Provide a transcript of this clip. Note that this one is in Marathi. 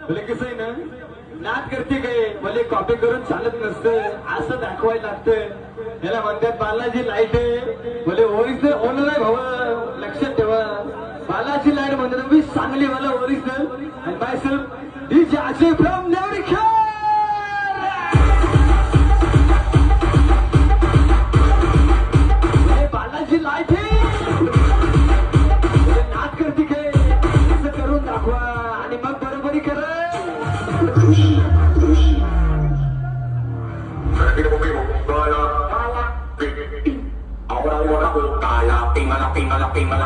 बोले कसं आहे ना, नाद करते काय भले कॉपी करून चालत नसतं, असं दाखवायला लागतं. याला म्हणतात बालाजी लाईट आहे. बोले ओरिजिनल ओनर आहे भाऊ, लक्षात ठेवा. बालाजी लाईट म्हणतात मी सांगली वाला ओरिजिनल. आणि by sir DJ Ajay from Nevrikhed. Balaji light आहे. नाद करते काय असं करून दाखवा आणि मग बरोबरी करा. Ahora yo hago cala, pímala, pímala, pímala.